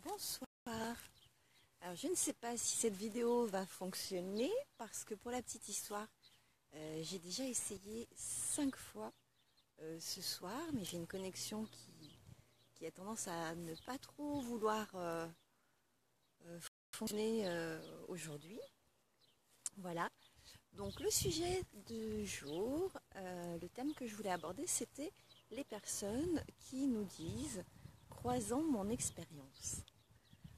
Bonsoir. Alors je ne sais pas si cette vidéo va fonctionner parce que pour la petite histoire, j'ai déjà essayé 5 fois ce soir, mais j'ai une connexion qui a tendance à ne pas trop vouloir fonctionner aujourd'hui. Voilà. Donc le sujet du jour, le thème que je voulais aborder, c'était les personnes qui nous disent « croisant mon expérience ».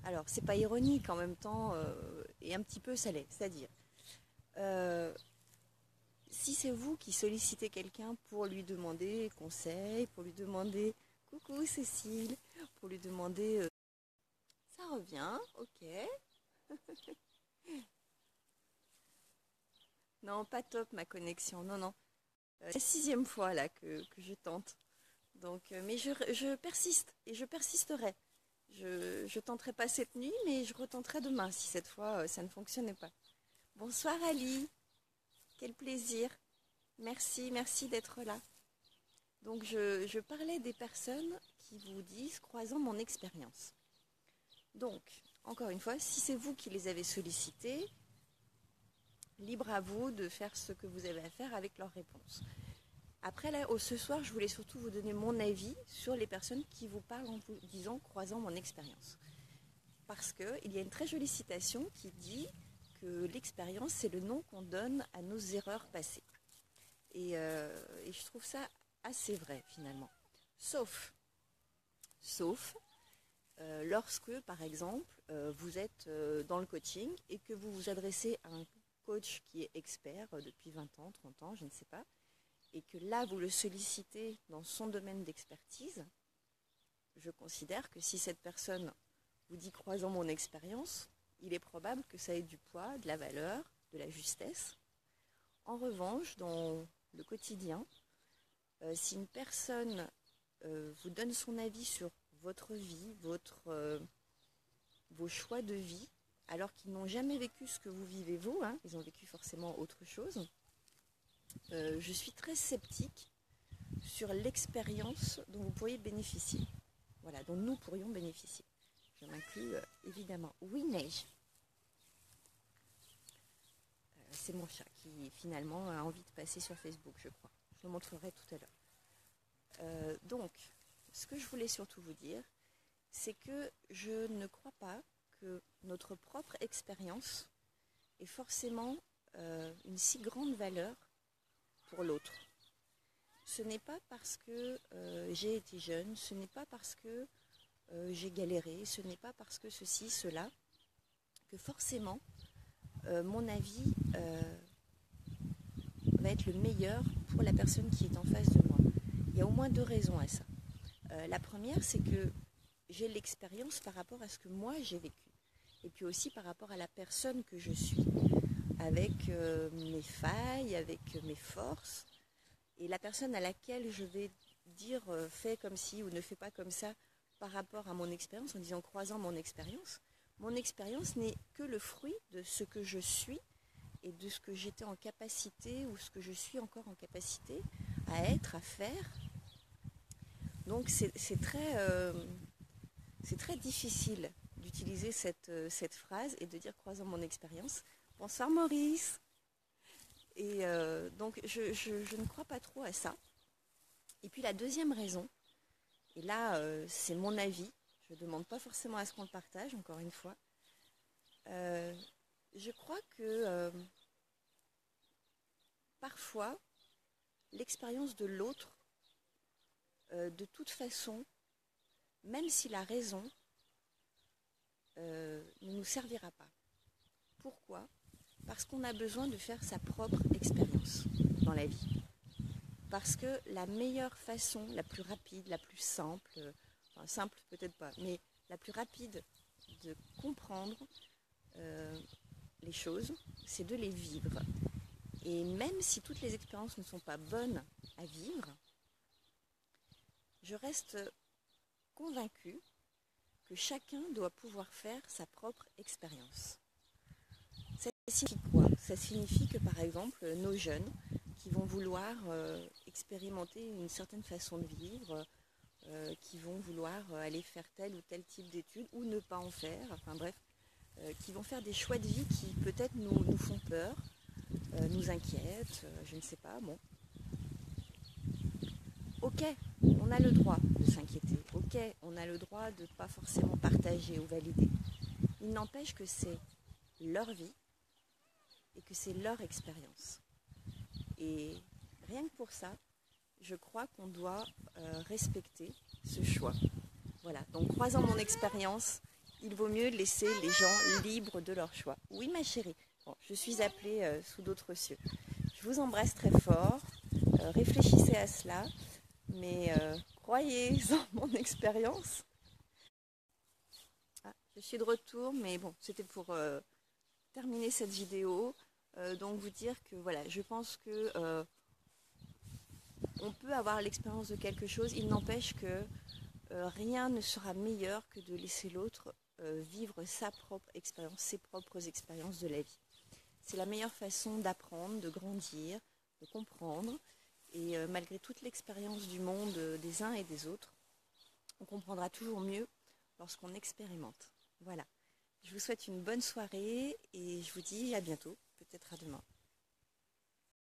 Alors, c'est pas ironique en même temps, et un petit peu ça l'est. C'est-à-dire, si c'est vous qui sollicitez quelqu'un pour lui demander conseil, pour lui demander coucou Cécile, pour lui demander ça revient, ok. Non, pas top ma connexion, non, non. C'est la 6e fois là que je tente. Donc, mais je persiste et je persisterai. Je tenterai pas cette nuit, mais je retenterai demain si cette fois ça ne fonctionnait pas. Bonsoir Ali, quel plaisir. Merci, merci d'être là. Donc je parlais des personnes qui vous disent croisant mon expérience. Donc, encore une fois, si c'est vous qui les avez sollicités, libre à vous de faire ce que vous avez à faire avec leurs réponses. Après, là, ce soir, je voulais surtout vous donner mon avis sur les personnes qui vous parlent en vous disant croisant mon expérience. Parce qu'il y a une très jolie citation qui dit que l'expérience, c'est le nom qu'on donne à nos erreurs passées. Et je trouve ça assez vrai, finalement. Sauf lorsque, par exemple, vous êtes dans le coaching et que vous vous adressez à un coach qui est expert depuis 20 ans, 30 ans, je ne sais pas, et que là, vous le sollicitez dans son domaine d'expertise, je considère que si cette personne vous dit croisant mon expérience, il est probable que ça ait du poids, de la valeur, de la justesse. En revanche, dans le quotidien, si une personne vous donne son avis sur votre vie, vos choix de vie, alors qu'ils n'ont jamais vécu ce que vous vivez vous, hein, ils ont vécu forcément autre chose, je suis très sceptique sur l'expérience dont vous pourriez bénéficier. Voilà, dont nous pourrions bénéficier. Je m'inclus évidemment. Oui, neige. C'est mon chat qui finalement a envie de passer sur Facebook, je crois. Je le montrerai tout à l'heure. Donc, ce que je voulais surtout vous dire, c'est que je ne crois pas que notre propre expérience ait forcément une si grande valeur pour l'autre. Ce n'est pas parce que j'ai été jeune, ce n'est pas parce que j'ai galéré, ce n'est pas parce que ceci, cela, que forcément mon avis va être le meilleur pour la personne qui est en face de moi. Il y a au moins 2 raisons à ça. La première, c'est que j'ai l'expérience par rapport à ce que moi j'ai vécu. Et puis aussi par rapport à la personne que je suis, avec mes failles, avec mes forces. Et la personne à laquelle je vais dire fais comme ci ou ne fais pas comme ça par rapport à mon expérience, en disant croisant mon expérience n'est que le fruit de ce que je suis et de ce que j'étais en capacité ou ce que je suis encore en capacité à être, à faire. Donc c'est très difficile d'utiliser cette phrase et de dire croisant mon expérience. Bonsoir Maurice. Et donc je ne crois pas trop à ça. Et puis la deuxième raison, et là c'est mon avis, je ne demande pas forcément à ce qu'on le partage, encore une fois, je crois que parfois l'expérience de l'autre, de toute façon, même s'il a raison, ne nous servira pas. Pourquoi ? Parce qu'on a besoin de faire sa propre expérience dans la vie. Parce que la meilleure façon, la plus rapide, la plus simple, enfin simple peut-être pas, mais la plus rapide de comprendre les choses, c'est de les vivre. Et même si toutes les expériences ne sont pas bonnes à vivre, je reste convaincue que chacun doit pouvoir faire sa propre expérience. Ça signifie quoi ? Ça signifie que par exemple, nos jeunes qui vont vouloir expérimenter une certaine façon de vivre, qui vont vouloir aller faire tel ou tel type d'études ou ne pas en faire, enfin bref, qui vont faire des choix de vie qui peut-être nous font peur, nous inquiètent, je ne sais pas, bon. Ok, on a le droit de s'inquiéter, ok, on a le droit de ne pas forcément partager ou valider. Il n'empêche que c'est leur vie et que c'est leur expérience. Et rien que pour ça, je crois qu'on doit respecter ce choix. Voilà, donc croisant mon expérience, il vaut mieux laisser les gens libres de leur choix. Oui ma chérie, bon, je suis appelée sous d'autres cieux. Je vous embrasse très fort, réfléchissez à cela, mais croyez en mon expérience. Ah, je suis de retour, mais bon, c'était pour terminer cette vidéo. Donc vous dire que voilà, je pense que on peut avoir l'expérience de quelque chose, il n'empêche que rien ne sera meilleur que de laisser l'autre vivre sa propre expérience, ses propres expériences de la vie. C'est la meilleure façon d'apprendre, de grandir, de comprendre. Et malgré toute l'expérience du monde des uns et des autres, on comprendra toujours mieux lorsqu'on expérimente. Voilà. Je vous souhaite une bonne soirée et je vous dis à bientôt, peut-être à demain.